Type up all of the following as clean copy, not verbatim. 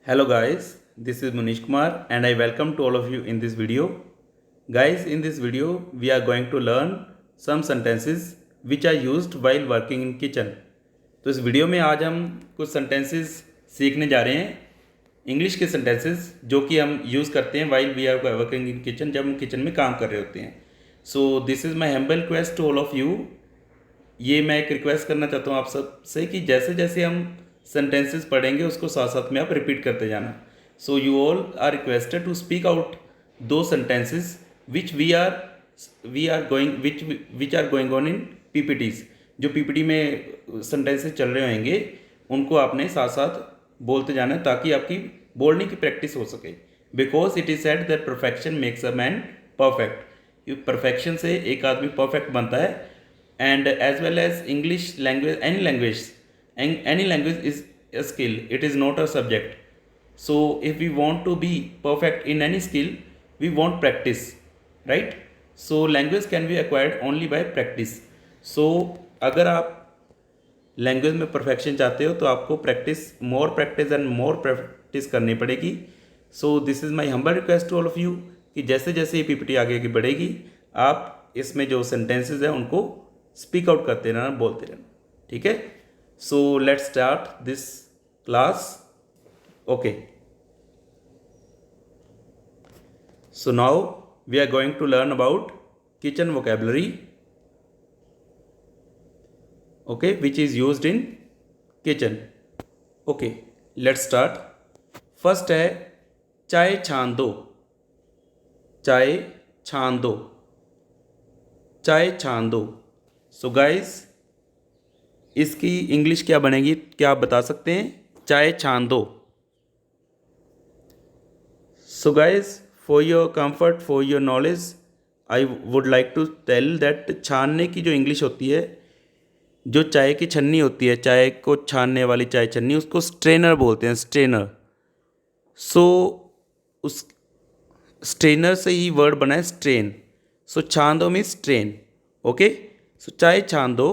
Hello guys, this is Munish Kumar and I welcome to all of you in this video. Guys, in this video we are going to learn some sentences which are used while working in kitchen. तो इस video में आज हम कुछ sentences सीखने जा रहे हैं इंग्लिश के सेंटेंसेस जो कि हम यूज़ करते हैं while we are working in kitchen, जब हम किचन में काम कर रहे होते हैं. So this is my humble request to all of you. ये मैं एक रिक्वेस्ट करना चाहता हूँ आप सब से कि जैसे जैसे हम सेंटेंसेस पढ़ेंगे उसको साथ साथ में आप रिपीट करते जाना. So you all are requested to speak out दो sentences which we are going which are going on in PPTs. जो पीपीटी में सेंटेंसेस चल रहे होंगे उनको आपने साथ साथ बोलते जाना है ताकि आपकी बोलने की प्रैक्टिस हो सके. Because it is said that perfection makes a man perfect. Perfection से एक आदमी परफेक्ट बनता है. And as well as English language, any language is a skill, it is not a subject. So if we want to be perfect in any skill, we want practice, right? So language can be acquired only by practice. So अगर आप language में perfection चाहते हो तो आपको मोर practice करनी पड़ेगी. So this is my humble request to all of you कि जैसे जैसे ये पीपीटी आगे आगे बढ़ेगी आप इसमें जो सेंटेंसेस हैं उनको स्पीक आउट करते रहना, बोलते रहना. ठीक है. So let's start this class. Okay. So now we are going to learn about kitchen vocabulary. Okay, which is used in kitchen. Okay, let's start. First है चाय छान दो. चाय छान दो. चाय छान दो. सो गाइस इसकी इंग्लिश क्या बनेगी, क्या आप बता सकते हैं? चाय छान दो. So guys for your comfort, for your knowledge, I would like to tell that छानने की जो इंग्लिश होती है, जो चाय की छन्नी होती है, चाय को छानने वाली चाय छन्नी, उसको स्ट्रेनर बोलते हैं, स्ट्रेनर. सो उस स्ट्रेनर से ही वर्ड बना है स्ट्रेन. सो छान दो मीन्स स्ट्रेन. ओके. सो चाय छान दो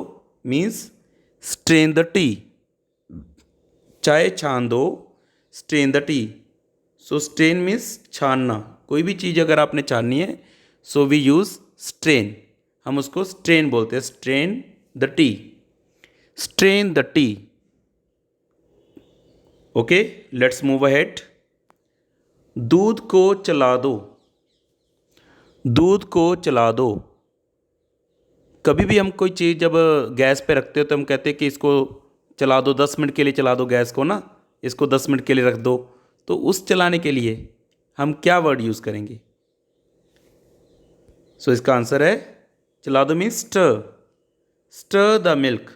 मीन्स स्ट्रेन द टी. चाय छान दो, strain the T. So strain means छानना. कोई भी चीज़ अगर आपने छाननी है सो वी यूज़ स्ट्रेन. हम उसको स्ट्रेन बोलते हैं. Strain the T. Strain the T. Okay, let's move ahead. दूध को चला दो. दूध को चला दो. कभी भी हम कोई चीज़ जब गैस पे रखते हो तो हम कहते हैं कि इसको चला दो, 10 मिनट के लिए चला दो गैस को ना, इसको 10 मिनट के लिए रख दो. तो उस चलाने के लिए हम क्या वर्ड यूज़ करेंगे? सो इसका आंसर है चला दो means stir. Stir the milk.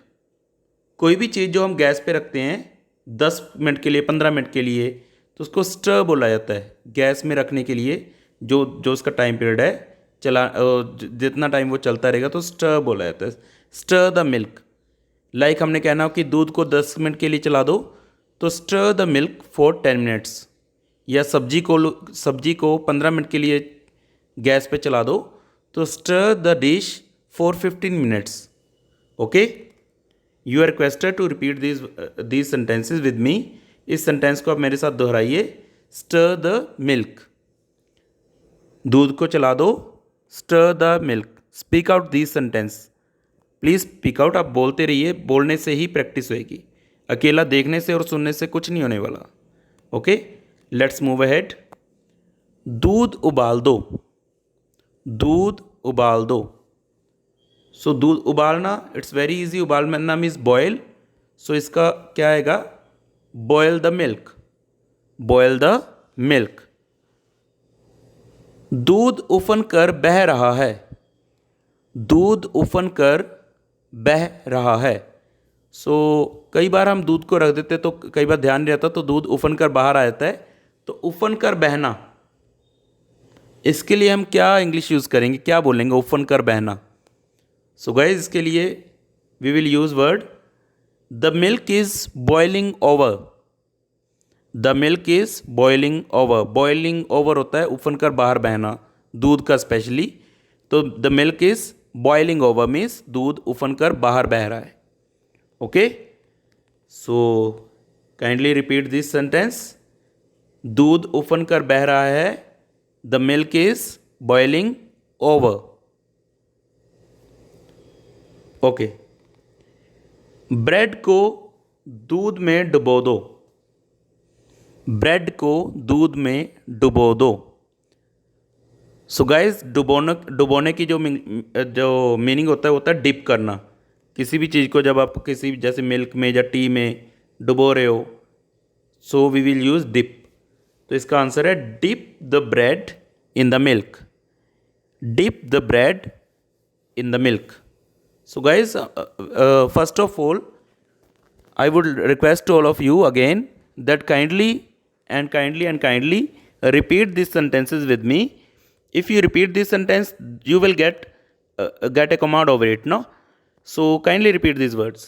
कोई भी चीज़ जो हम गैस पे रखते हैं 10 मिनट के लिए, 15 मिनट के लिए, तो उसको स्टर बोला जाता है. गैस में रखने के लिए जो जो उसका टाइम पीरियड है, जितना टाइम वो चलता रहेगा तो स्टर बोला जाता है. Stir the milk. लाइक हमने कहना हो कि दूध को 10 मिनट के लिए चला दो तो stir the milk for 10 minutes. या सब्जी को 15 मिनट के लिए गैस पे चला दो तो stir the dish for 15 minutes. Okay. You are requested to repeat these sentences with me. इस सेंटेंस को आप मेरे साथ दोहराइए. Stir the milk. दूध को चला दो. Stir the milk. Speak out these sentence. Please speak out. आप बोलते रहिए. बोलने से ही प्रैक्टिस होएगी. अकेला देखने से और सुनने से कुछ नहीं होने वाला. Okay, let's move ahead. दूध उबाल दो. दूध उबाल दो. सो दूध उबालना, इट्स वेरी इजी. उबालना मीन्स बॉयल. सो इसका क्या आएगा? Boil the milk. Boil the milk. दूध उफन कर बह रहा है. दूध उफन कर बह रहा है. सो कई बार हम दूध को रख देते तो कई बार ध्यान नहीं रहता तो दूध उफन कर बाहर आ जाता है. तो उफन कर बहना, इसके लिए हम क्या इंग्लिश यूज़ करेंगे, क्या बोलेंगे उफन कर बहना? सो गाइस इसके लिए we will use word the milk is boiling over. The milk is boiling over. Boiling over होता है उफन कर बाहर बहना, दूध का स्पेशली. तो the milk is boiling over means दूध उफन कर बाहर बह रहा है. Okay. So kindly repeat this sentence. दूध उफन कर बह रहा है, the milk is boiling over. Okay, bread को दूध में डुबो दो, ब्रेड को दूध में डुबो दो। सो गाइस, डुबोने की जो मीनिंग होता है डिप करना। किसी भी चीज़ को जब आप किसी जैसे मिल्क में या टी में डुबो रहे हो, so we will use dip. तो इसका आंसर है dip the bread in the milk, dip the bread in the milk. So guys, first of all I would request to all of you again that kindly repeat these sentences with me. If you repeat this sentence, you will get a command over it, no? So kindly repeat these words.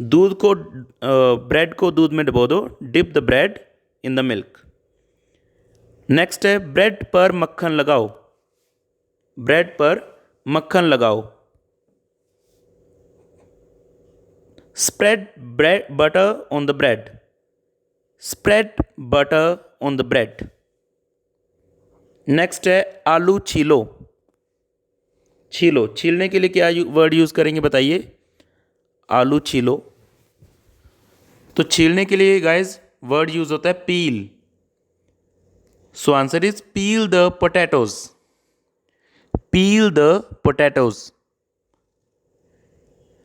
दूध को bread को दूध में डुबो दो, dip the bread in the milk. Next है bread पर मक्खन लगाओ, ब्रेड पर मक्खन लगाओ। Spread butter on the bread. Spread butter on the bread. Next है आलू छीलो, छीलो। छीलने के लिए क्या वर्ड यूज़ करेंगे बताइए? आलू छीलो। तो छीलने के लिए गाइज वर्ड यूज होता है peel. So answer is peel the potatoes, peel the potatoes.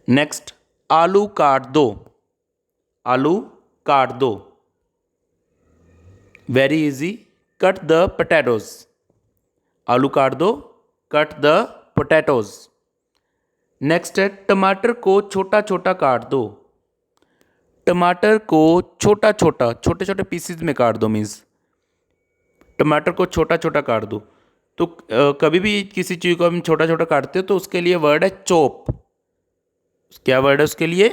Next, आलू काट दो, आलू काट दो। Very easy, cut the potatoes. आलू काट दो, कट द पोटैटोज। नेक्स्ट है टमाटर को छोटा छोटा काट दो, टमाटर को छोटा छोटा, छोटे छोटे पीसेस में काट दो। मीन्स टमाटर को छोटा छोटा काट दो। तो कभी भी किसी चीज़ को हम छोटा छोटा काटते हो तो उसके लिए वर्ड है चॉप। क्या वर्ड है उसके लिए?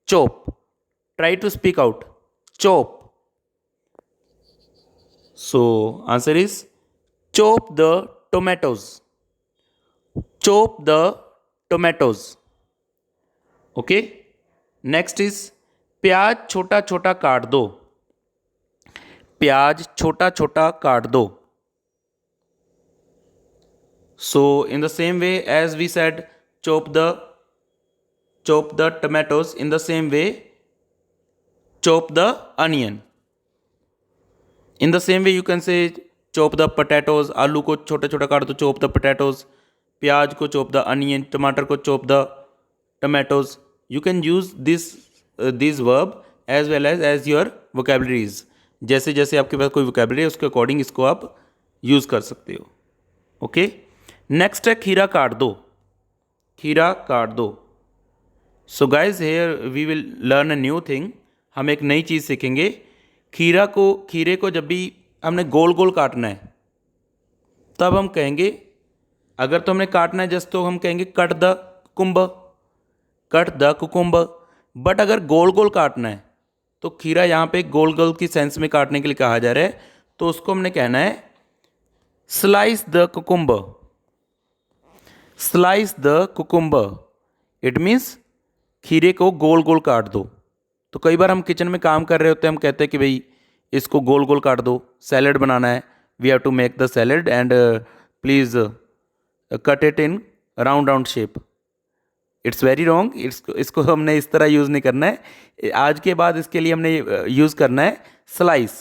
Chop. Try to speak out, chop. So answer is chop the tomatoes, chop the tomatoes. Okay, next is प्याज छोटा छोटा काट दो, प्याज छोटा छोटा काट दो। So in the same way as we said chop the tomatoes, in the same way chop the onion. In the same way you can say chop the potatoes, आलू को छोटा छोटा काट दो, chop the potatoes, प्याज को chop the onion, टमाटर को chop the tomatoes. You can use this verb as well as your vocabularies. जैसे जैसे आपके पास कोई vocabulary है उसके अकॉर्डिंग इसको आप यूज़ कर सकते हो। ओके, नेक्स्ट है खीरा काट दो, खीरा काट दो। So guys here we will learn a new thing. हम एक नई चीज़ सीखेंगे। खीरे को जब भी हमने गोल गोल काटना है तब हम कहेंगे, अगर तो हमने काटना है जस्ट तो हम कहेंगे cut the cucumber, cut the cucumber. But अगर गोल गोल काटना है तो खीरा यहाँ पे गोल गोल की सेंस में काटने के लिए कहा जा रहा है, तो उसको हमने कहना है slice the cucumber, slice the cucumber. It means खीरे को गोल गोल काट दो। तो कई बार हम किचन में काम कर रहे होते हैं, हम कहते हैं कि भाई इसको गोल गोल काट दो, सैलड बनाना है, we have to make the salad and please cut it in round round shape. It's very wrong. इसको हमने इस तरह यूज़ नहीं करना है। आज के बाद इसके लिए हमने यूज़ करना है slice,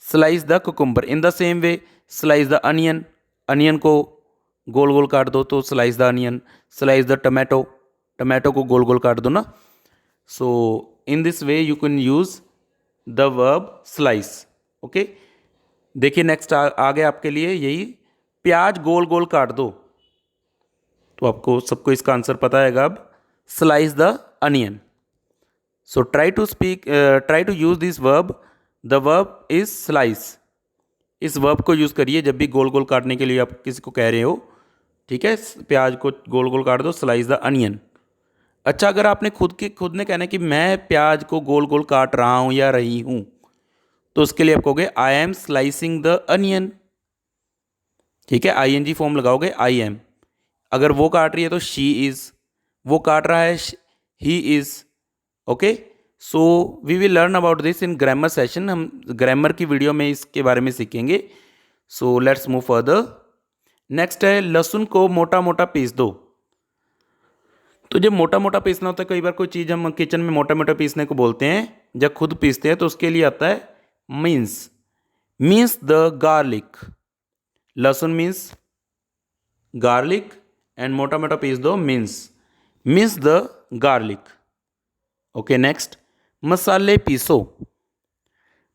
slice the cucumber. In the same way slice the onion, onion को गोल गोल काट दो तो slice the onion. Slice the tomato, tomato को गोल गोल काट दो ना। So in this way you can use the verb slice. Okay, देखिए नेक्स्ट आ गया आपके लिए यही, प्याज गोल गोल काट दो। तो आपको सबको इसका आंसर पता है अब, slice the onion. So try to use this verb. The verb is slice. इस वर्ब को यूज़ करिए जब भी गोल गोल काटने के लिए आप किसी को कह रहे हो। ठीक है, प्याज को गोल गोल काट दो, स्लाइस द अनियन। अच्छा, अगर आपने खुद ने कहना है कि मैं प्याज को गोल गोल काट रहा हूँ या रही हूँ, तो उसके लिए आप कहोगे I am slicing the onion. ठीक है, ING फॉर्म लगाओगे, आई एम। अगर वो काट रही है तो शी इज़, वो काट रहा है he is. Okay, so we will learn about this in grammar session. हम ग्रामर की वीडियो में इसके बारे में सीखेंगे। So let's move further. Next है लहसुन को मोटा मोटा पीस दो। तो जब मोटा मोटा पीसना होता है, कई बार कोई चीज़ हम किचन में मोटा मोटा पीसने को बोलते हैं, जब खुद पीसते हैं तो उसके लिए आता है मीन्स द गार्लिक। लहसुन मीन्स गार्लिक एंड मोटा मोटा पीस दो means the garlic. Okay, next मसाले पीसो।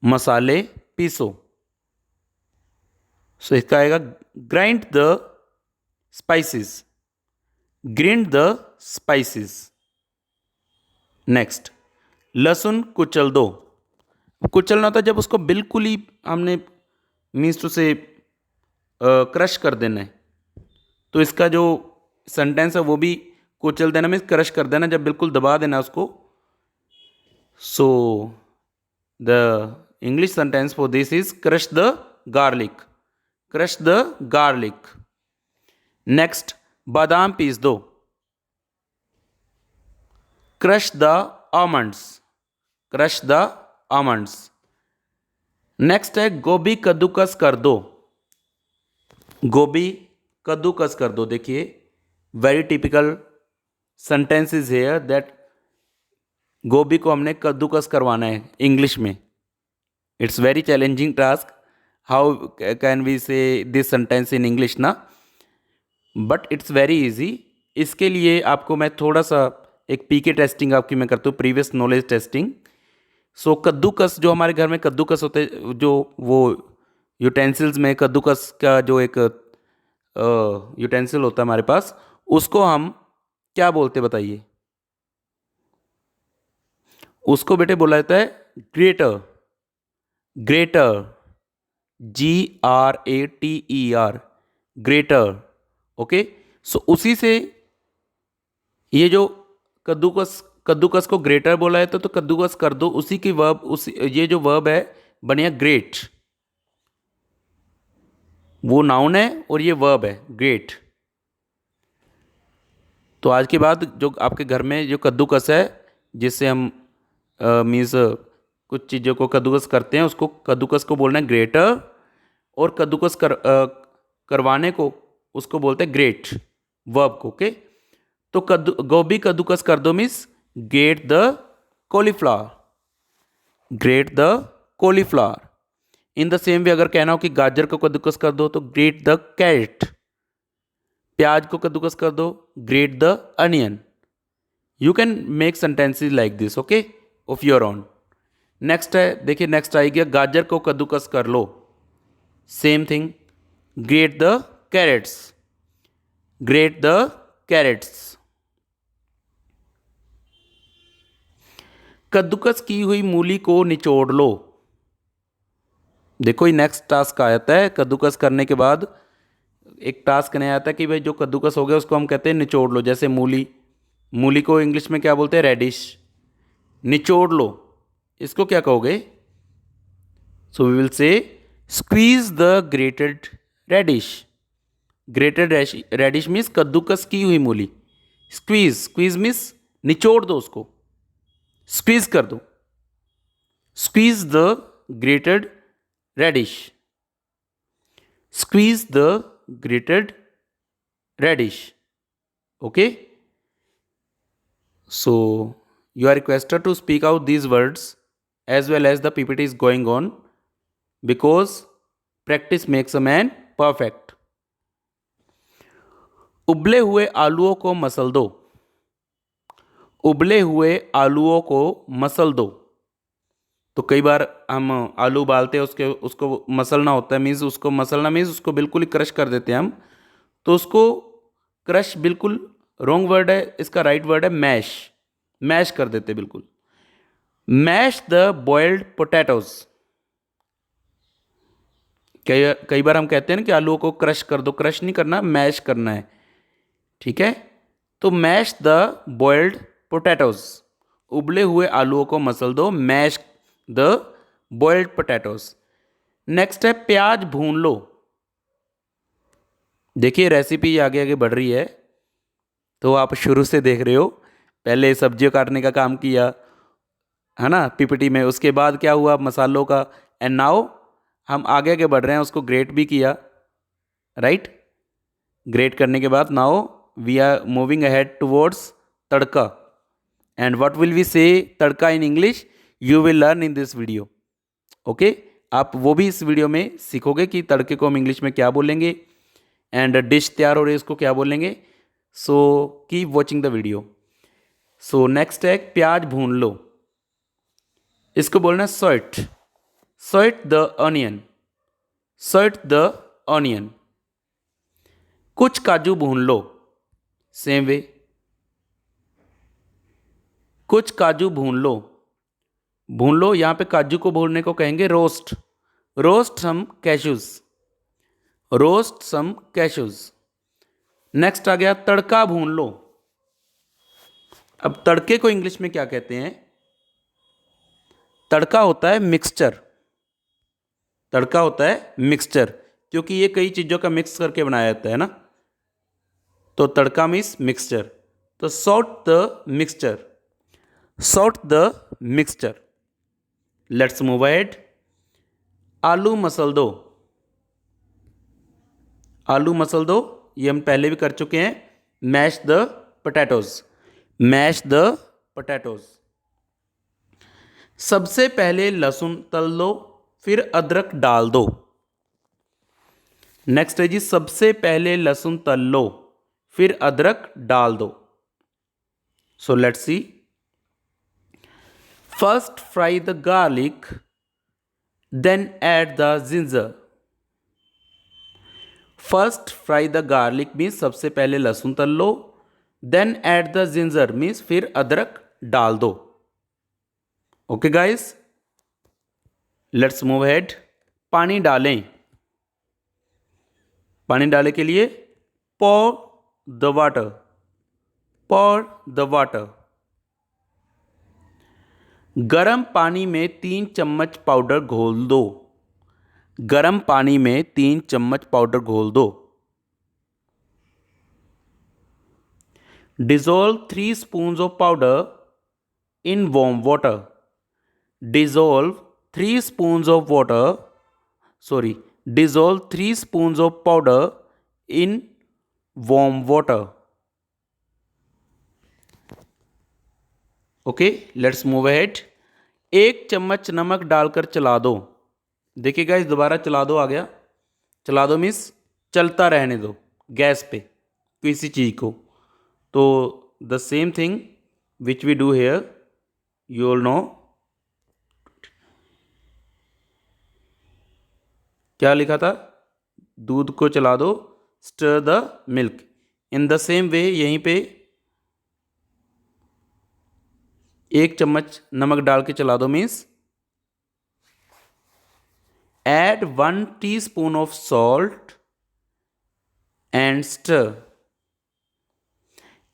मसाले पीसो, सो इसका आएगा grind the spices. Grind the spices. Next लहसुन कुचल दो। कुचलना होता है जब उसको बिल्कुल ही हमने मीन्स टू से क्रश कर देना है। तो इसका जो सेंटेंस है वो भी कुचल देना मीन्स क्रश कर देना, जब बिल्कुल दबा देना उसको। So the English sentence for this is crush the garlic. Crush the garlic. Next बादाम पीस दो। Crush the almonds. Crush the almonds. Next है गोभी कद्दूकस कर दो। गोभी कद्दूकस कर दो। देखिए very typical sentence is here that गोभी को हमने कद्दूकस करवाना है इंग्लिश में। It's very challenging task, how can we say this sentence in English ना, बट इट्स वेरी इजी। इसके लिए आपको मैं थोड़ा सा एक पीके टेस्टिंग आपकी मैं करता हूँ, प्रीवियस नॉलेज टेस्टिंग। सो कद्दूकस, जो हमारे घर में कद्दूकस होते हैं, जो वो यूटेंसिल्स में कद्दूकस का जो एक यूटेंसिल होता है हमारे पास, उसको हम क्या बोलते बताइए? उसको बेटे बोला जाता है grater. Grater, GRATER, grater. Okay, so उसी से ये जो कद्दूकस को ग्रेटर बोला है, तो कद्दूकस कर दो, उसी की वर्ब, उसी ये जो वर्ब है बनिया ग्रेट। वो नाउन है और ये वर्ब है ग्रेट। तो आज के बाद जो आपके घर में जो कद्दूकस है, जिससे हम मीन्स कुछ चीज़ों को कद्दूकस करते हैं, उसको कद्दूकस को बोलना है ग्रेटर, और कद्दूकस करवाने को उसको बोलते हैं ग्रेट, वर्ब को। ओके, तो गोभी कद्दूकस कर दो means great the cauliflower. Great the cauliflower. In the same वे अगर कहना हो कि गाजर को कद्दूकस कर दो, तो ग्रेट द कैरेट। प्याज को कद्दूकस कर दो, grate the onion. You can make sentences like this, okay, of your own. Next है, देखिए नेक्स्ट आई गया गाजर को कद्दूकस कर लो। Same thing, grate the carrots. Grate the carrots. कद्दूकस की हुई मूली को निचोड़ लो। देखो ये नेक्स्ट टास्क आ जाता है। कद्दूकस करने के बाद एक टास्क नया आता है कि भाई जो कद्दूकस हो गया उसको हम कहते हैं निचोड़ लो। जैसे मूली को इंग्लिश में क्या बोलते हैं? रेडिश। निचोड़ लो, इसको क्या कहोगे? So we will say squeeze the grated radish. Grated radish means कद्दूकस की हुई मूली। स्क्वीज मीन्स निचोड़ दो उसको, स्क्वीज कर दो। Squeeze the grated radish. Squeeze the grated radish. Okay, so you are requested to speak out these words as well as the PPT is going on, because practice makes a man perfect. उबले हुए आलूओं को मसल दो। उबले हुए आलूओं को मसल दो। तो कई बार हम आलू उबालते हैं, उसको मसलना होता है, मीन्स उसको मसलना मीन्स उसको बिल्कुल ही क्रश कर देते हैं हम। तो उसको क्रश बिल्कुल रॉन्ग वर्ड है, इसका राइट वर्ड है मैश। मैश कर देते बिल्कुल। Mash the boiled potatoes. कई बार हम कहते हैं ना कि आलूओं को क्रश कर दो। क्रश नहीं करना, मैश करना है, ठीक है? तो मैश द बॉइल्ड पोटैटोज। उबले हुए आलूओं को मसल दो, mash the boiled potatoes. Next है प्याज भून लो। देखिए रेसिपी आगे आगे बढ़ रही है, तो आप शुरू से देख रहे हो। पहले सब्जियों काटने का काम किया, है ना, पीपीटी में। उसके बाद क्या हुआ मसालों का, एंड नाउ हम आगे आगे बढ़ रहे हैं, उसको ग्रेट भी किया, राइट। ग्रेट करने के बाद now we are moving ahead towards tadka. And what will we say tadka in English, you will learn in this video. Okay, आप वो भी इस वीडियो में सीखोगे कि तड़के को हम इंग्लिश में क्या बोलेंगे, एंड डिश तैयार हो रही है उसको क्या बोलेंगे। So keep watching the video. So next है प्याज भून लो, इसको बोलना है salt, salt the onion, salt the onion. कुछ काजू भून लो, सेम वे, कुछ काजू भून लो। भून लो, यहां पे काजू को भूनने को कहेंगे रोस्ट, रोस्ट सम कैशूज, रोस्ट सम कैशूज। नेक्स्ट आ गया तड़का भून लो। अब तड़के को इंग्लिश में क्या कहते हैं, तड़का होता है मिक्सचर, तड़का होता है मिक्सचर, क्योंकि ये कई चीज़ों का मिक्स करके बनाया जाता है ना, तो तड़का मीन्स मिक्सचर। तो sort the mixture, sort the mixture. Let's move ahead. आलू मसल दो, आलू मसल दो, ये हम पहले भी कर चुके हैं। Mash the potatoes, mash the potatoes. सबसे पहले लहसुन तल लो, फिर अदरक डाल दो। नेक्स्ट है जी, सबसे पहले लहसुन तल लो, फिर अदरक डाल दो। So let's see. First fry the garlic, then add the ginger. First fry the garlic means सबसे पहले लहसुन तल लो, then add the ginger means फिर अदरक डाल दो। Okay guys, let's move ahead. पानी डालें, पानी डालने के लिए pour the water, pour the water। गरम पानी में 3 चम्मच पाउडर घोल दो, गरम पानी में 3 चम्मच पाउडर घोल दो। Dissolve 3 spoons of powder in warm water, dissolve 3 spoons of water, sorry, dissolve 3 spoons of powder in warm water। Okay, let's move ahead. 1 चम्मच नमक डालकर चला दो। देखिए गाइस, दोबारा चला दो आ गया, चला दो मीन्स चलता रहने दो गैस पे किसी चीज़ को। तो the same thing which we do here, you all know. क्या लिखा था, दूध को चला दो, stir the milk. In the same way यहीं पे 1 चम्मच नमक डाल के चला दो means add 1 teaspoon of salt and stir,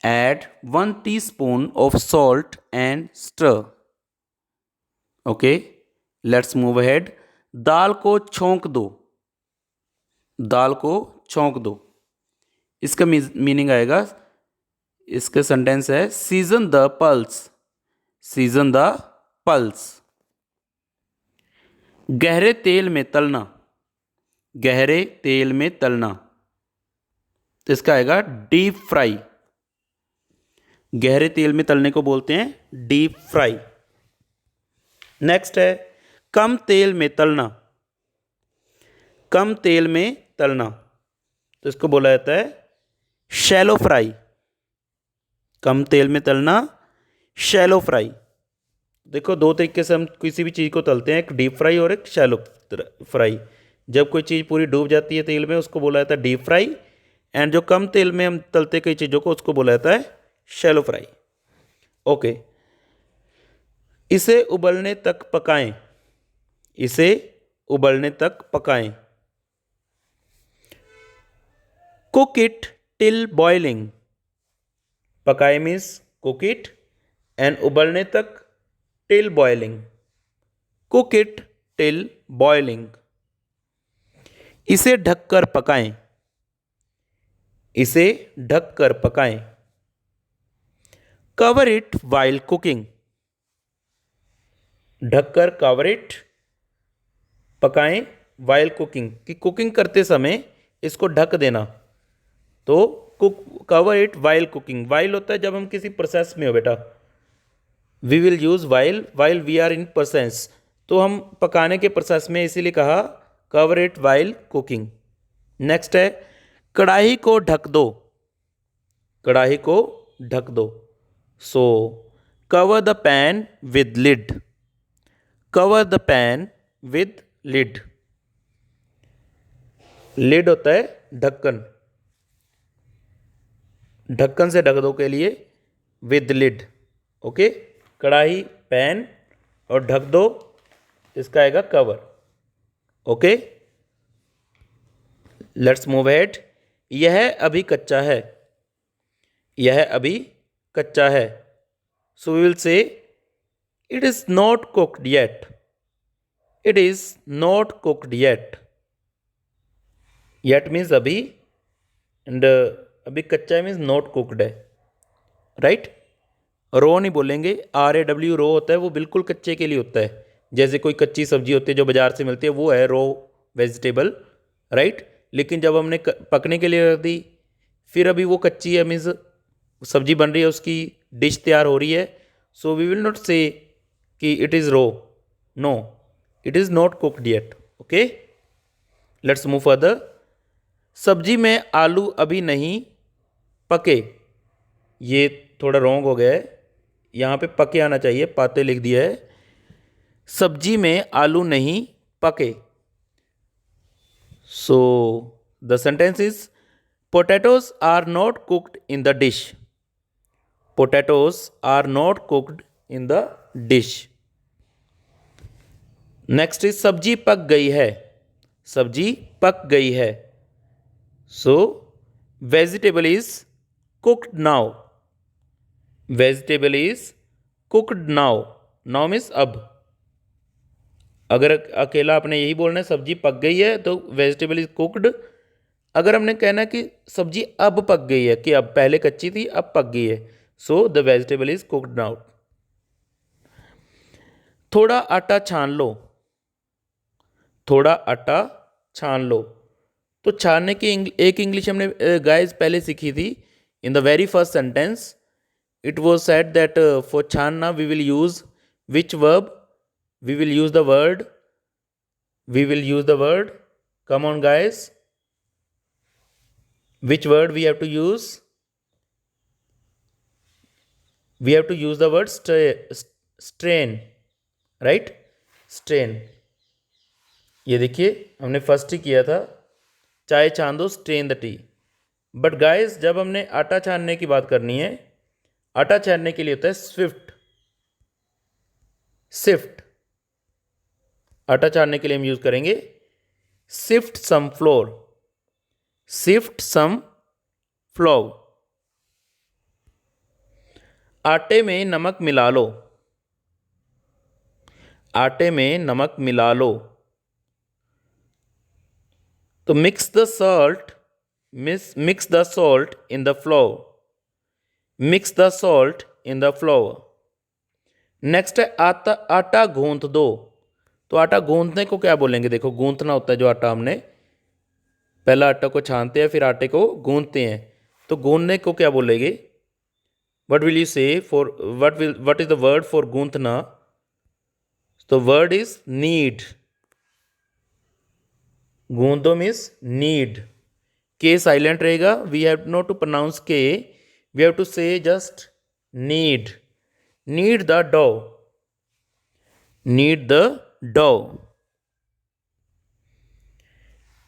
add 1 teaspoon of salt and stir. Okay, let's move ahead. दाल को छौंक दो, दाल को छौंक दो। इसका मीनिंग आएगा, इसका सेंटेंस है season the pulse, season the pulse. गहरे तेल में तलना, गहरे तेल में तलना, तो इसका आएगा डीप फ्राई। गहरे तेल में तलने को बोलते हैं डीप फ्राई। नेक्स्ट है कम तेल में तलना, कम तेल में तलना, तो इसको बोला जाता है शैलो फ्राई। कम तेल में तलना, शैलो फ्राई। देखो, 2 तरीके से हम किसी भी चीज़ को तलते हैं, एक डीप फ्राई और एक शैलो फ्राई। जब कोई चीज़ पूरी डूब जाती है तेल में उसको बोला जाता है डीप फ्राई, एंड जो कम तेल में हम तलते कई चीज़ों को उसको बोला जाता है शैलो फ्राई। ओके, इसे उबलने तक पकाएं, इसे उबलने तक पकाएं। कुक इट टिल बॉइलिंग, पकाए मीन्स कुक इट, एंड उबलने तक till boiling, cook it till boiling. इसे ढककर पकाएं, इसे ढककर पकाएं। कवर इट वाइल कुकिंग, ढककर कवर इट, पकाएं, वाइल कुकिंग, कि कुकिंग करते समय इसको ढक देना। तो cook, cover it while cooking, while होता है जब हम किसी प्रोसेस में हो बेटा, we will use while we are in process, तो हम पकाने के प्रोसेस में, इसीलिए कहा cover it while cooking. Next है कढ़ाई को ढक दो, कढ़ाई को ढक दो। So cover the pan with lid, cover the pan with lid, lid होता है ढक्कन, ढक्कन से ढक दो के लिए विद लिड। ओके, कढ़ाई, पैन और ढक दो, इसका आएगा cover. Okay, let's move head. यह अभी कच्चा है, यह अभी कच्चा है। So we will say it is not cooked yet, it is not cooked yet, yet means अभी, एंड अभी कच्चा मीन्स नॉट कुक्ड है, राइट। रो नहीं बोलेंगे, RAW रो होता है, वो बिल्कुल कच्चे के लिए होता है। जैसे कोई कच्ची सब्जी होती है जो बाजार से मिलती है, वो है रो वेजिटेबल, राइट। लेकिन जब हमने पकने के लिए रख दी, फिर अभी वो कच्ची है, मीन्स सब्जी बन रही है, उसकी डिश तैयार हो रही है, so we will not say कि it is raw, no, it is not cooked yet. Okay, let's move further. सब्जी में आलू अभी नहीं पके, ये थोड़ा रॉन्ग हो गया है, यहाँ पे पके आना चाहिए, पाते लिख दिया है। सब्जी में आलू नहीं पके। So the sentence is potatoes are not cooked in the dish, potatoes are not cooked in the dish. Next is सब्जी पक गई है, सब्जी पक गई है। So vegetable is cooked now, vegetable is cooked now, now means अब। अगर अकेला आपने यही बोलना है सब्जी पक गई है, तो वेजिटेबल इज कुक्ड। अगर हमने कहना है कि सब्जी अब पक गई है, कि अब पहले कच्ची थी अब पक गई है, so the vegetable is cooked now. थोड़ा आटा छान लो, थोड़ा आटा छान लो। तो छानने की एक इंग्लिश हमने गाइस पहले सीखी थी। In the very first sentence it was said that for channa we will use which verb, we will use the word, we will use the word, come on guys, which word we have to use, we have to use the word strain, right, strain। ये देखिए हमने first ही किया था, चाय छान दो, strain the T. But guys जब हमने आटा छानने की बात करनी है, आटा छानने के लिए होता है स्विफ्ट, सिफ्ट। आटा छानने के लिए हम यूज करेंगे सिफ्ट सम फ्लोर, सिफ्ट सम फ्लोर। आटे में नमक मिला लो, आटे में नमक मिला लो। तो mix the salt, mix the salt in the floor, mix the salt in the floor. Next है आटा गूंथ दो। तो आटा गूंथने को क्या बोलेंगे, देखो गूंथना होता है जो आटा हमने, पहला आटा को छानते हैं फिर आटे को गूंथते हैं, तो गूंथने को क्या बोलेंगे, what will you say for, what is the word for गूंथना, तो वर्ड इज नीड, गूंथो मीन्स नीड, के साइलेंट रहेगा, we have not to pronounce K, we have to say just knead, knead the dough, knead the dough।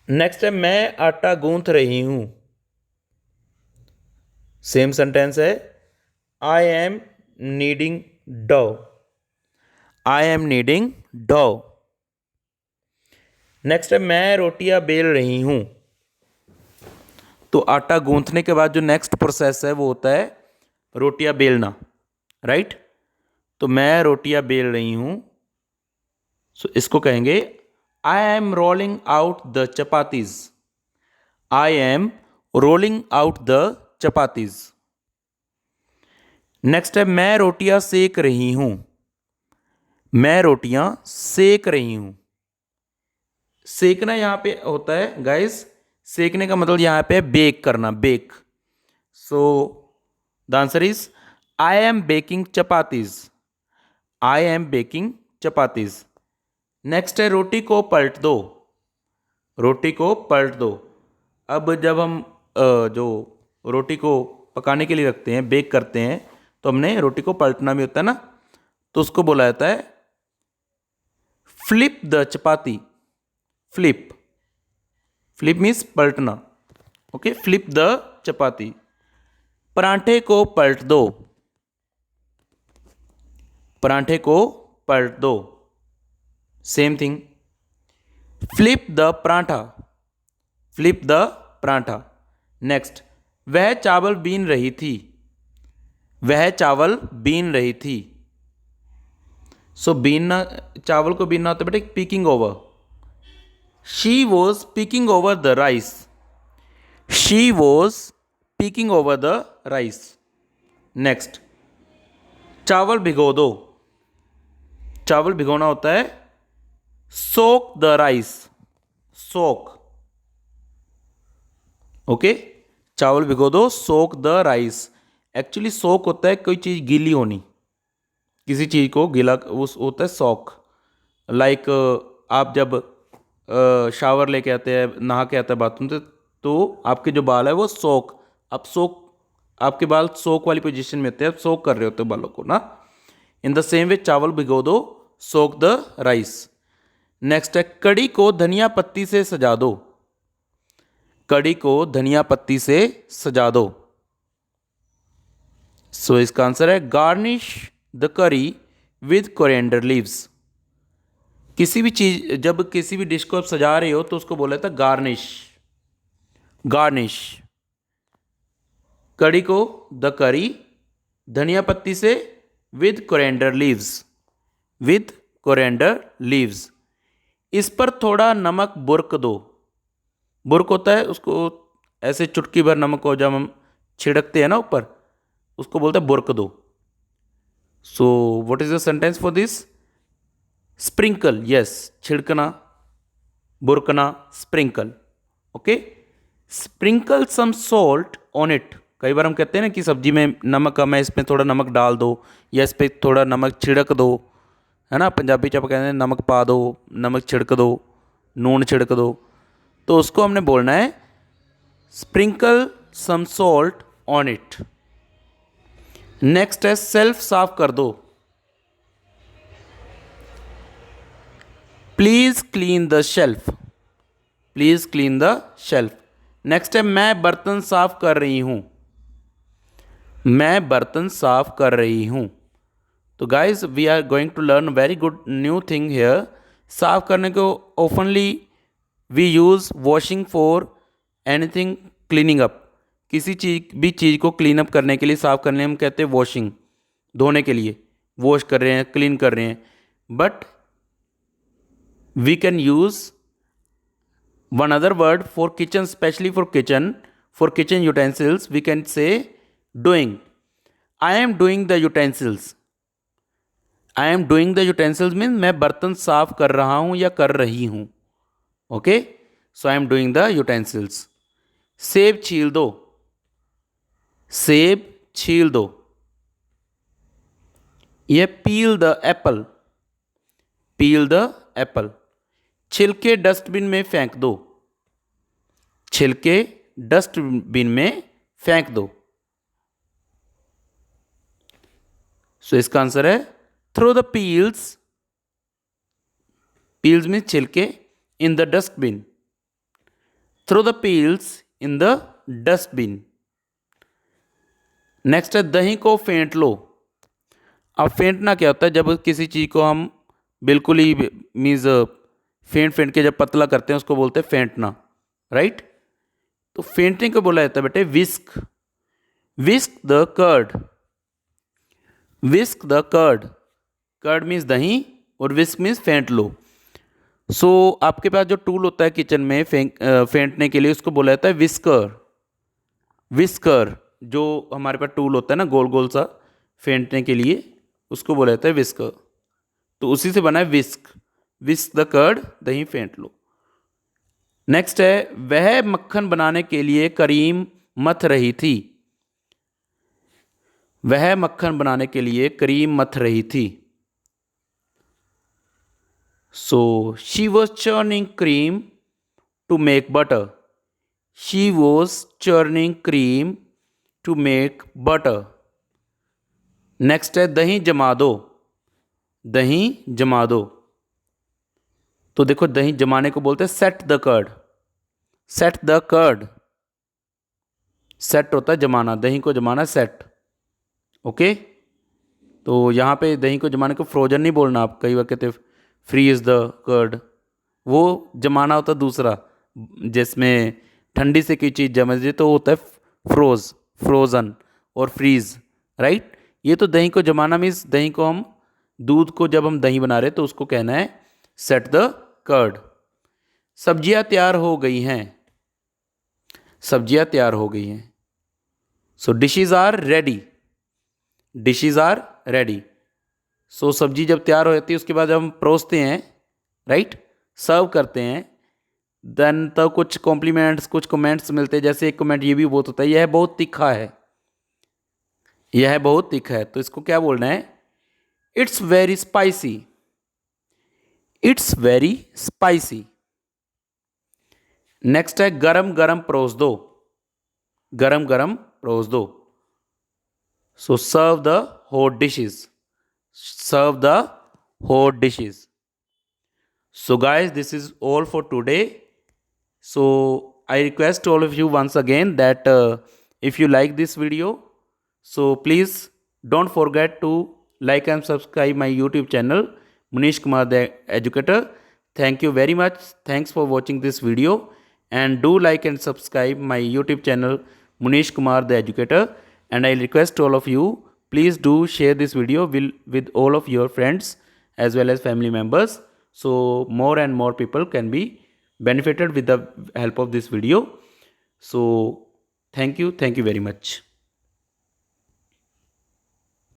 Next है मैं आटा गूंथ रही हूं, सेम सेंटेंस है, I am kneading dough, I am kneading dough. Next है मैं रोटियां बेल रही हूं। तो आटा गूंथने के बाद जो नेक्स्ट प्रोसेस है वो होता है रोटियां बेलना, राइट। तो मैं रोटियां बेल रही हूं, सो इसको कहेंगे I am rolling out the chapatis, I M rolling out the chapatis. Next है मैं रोटियां सेक रही हूं, मैं रोटियां सेक रही हूं। सेकना यहां पे होता है गाइस, सेकने का मतलब यहां पे बेक करना, bake. So the answer is I am baking chapatis. I am baking chapatis. Next है रोटी को पलट दो। रोटी को पलट दो। अब जब हम जो रोटी को पकाने के लिए रखते हैं, बेक करते हैं, तो हमने रोटी को पलटना भी होता है ना, तो उसको बोला जाता है flip the chapati. Flip, flip means पलटना। ओके, फ्लिप द चपाती। परांठे को पलट दो। परांठे को पलट दो, same thing. Flip the paratha. Flip the paratha. Next, वह चावल बीन रही थी। वह चावल बीन रही थी। सो बीनना, चावल को बीनना होता है बेटे peeking over. She was peeking over the rice. She was peeking over the rice. Next, चावल भिगो दो। चावल भिगोना होता है सोक द राइस। सोक, ओके, चावल भिगो दो, सोक द राइस। एक्चुअली सोक होता है कोई चीज़ गीली होनी, किसी चीज़ को गीला उस होता है सोक। लाइक आप जब शावर लेके आते हैं, नहा के आते हैं बाथरूम से, तो आपके जो बाल है वो सोक, आप सोक, आपके बाल सोक वाली पोजीशन में होते हैं, आप सोक कर रहे होते हो बालों को ना। इन द सेम वे चावल भिगो दो, सोक द राइस। नेक्स्ट है कड़ी को धनिया पत्ती से सजा दो। कड़ी को धनिया पत्ती से सजा दो। सो इसका आंसर है गार्निश द करी विद कोरिएंडर लीव्स। किसी भी चीज, जब किसी भी डिश को आप सजा रहे हो तो उसको बोला था गार्निश। गार्निश। कड़ी को द करी, धनिया पत्ती से, with coriander leaves. With coriander leaves. इस पर थोड़ा नमक बुरक दो। बुरक होता है उसको, ऐसे चुटकी भर नमक को जब हम छिड़कते हैं ना ऊपर, उसको बोलते हैं बुरक दो। So what is the sentence for this? Sprinkle, yes, छिड़कना, बुरकना, sprinkle. Okay, sprinkle some salt on it. कई बार हम कहते हैं ना कि सब्जी में नमक कम है, इसमें थोड़ा नमक डाल दो, या इस पर थोड़ा नमक छिड़क दो, है ना। पंजाबी च आप कहते हैं नमक पा दो, नमक छिड़क दो, नून छिड़क दो। तो उसको हमने बोलना है sprinkle some salt on it. Next है सेल्फ साफ कर दो। Please clean the shelf. Please clean the shelf. Next है मैं बर्तन साफ कर रही हूं। मैं बर्तन साफ कर रही हूं। तो guys we are going to learn very good new thing here. साफ करने को openly we use washing for anything cleaning up. किसी चीज़ को क्लीन अप करने के लिए, साफ करने हम कहते हैं वॉशिंग, धोने के लिए वॉश कर रहे हैं, क्लीन कर रहे हैं। But we can use one other word for kitchen, specially for kitchen utensils, we can say doing. I am doing the utensils. I am doing the utensils mean मैं बर्तन साफ कर रहा हूं या कर रही हूं। Okay, so I am doing the utensils. सेब छील दो। सेब छील दो। यह पील the Apple. Peel the Apple. छिलके डस्टबिन में फेंक दो। छिलके डस्टबिन में फेंक दो। सो इसका आंसर है throw the peels. Peels mean छिलके, in the dustbin. Throw the peels in the dustbin. Next है दही को फेंट लो। अब फेंटना क्या होता है? जब किसी चीज़ को हम बिल्कुल ही मीन्स फेंट के जब पतला करते हैं उसको बोलते हैं फेंटना, राइट। तो फेंटने को बोला जाता है बेटे whisk. Whisk the curd. Whisk the curd. Curd means दही और विस्क मीन्स फेंट लो। सो आपके पास जो टूल होता है किचन में फेंटने के लिए, उसको बोला जाता है विस्कर। विस्कर जो हमारे पास टूल होता है ना गोल गोल सा फेंटने के लिए, उसको बोला जाता है विस्कर। तो उसी से बना है विस्क। विस्क द कर्ड, दही फेंट लो। नेक्स्ट है, वह मक्खन बनाने के लिए करीम मथ रही थी। वह मक्खन बनाने के लिए करीम मथ रही थी। So she was churning cream to make butter. She was churning cream to make butter. Next है, दही जमा दो। दही जमा दो। तो देखो, दही जमाने को बोलते हैं set the curd. Set the curd. Set होता है जमाना, दही को जमाना सेट। ओके। तो यहाँ पे दही को जमाने को फ्रोजन नहीं बोलना। आप कई बार कहते फ्रीज द कर्ड, वो जमाना होता है दूसरा, जिसमें ठंडी से कोई चीज़ जम जाए तो होता है फ्रोज़न और फ्रीज, राइट। ये तो दही को जमाना मीन्स दही को हम, दूध को जब हम दही बना रहे तो उसको कहना है सेट द कर्ड। सब्जियां तैयार हो गई हैं। सब्जियां तैयार हो गई हैं। So dishes are ready. Dishes are ready. So सब्जी जब तैयार हो जाती है उसके बाद हम परोसते हैं, राइट, सर्व करते हैं। देन तो कुछ कॉम्प्लीमेंट्स, कुछ कमेंट्स मिलते हैं। जैसे एक कमेंट ये भी बहुत होता है, यह बहुत तीखा है। यह बहुत तीखा है, तो इसको क्या बोलना है? It's very spicy. It's very spicy. Next है, गरम गरम परोस दो। गरम गरम परोस दो। So serve the hot dishes. Serve the hot dishes. So guys, this is all for today. So I request all of you once again that if you like this video, so please don't forget to like and subscribe my YouTube channel, Munish Kumar the Educator. Thank you very much. Thanks for watching this video, and do like and subscribe my YouTube channel, Munish Kumar the Educator. And I request all of you, please do share this video with all of your friends as well as family members, so more and more people can be benefited with the help of this video. So thank you very much.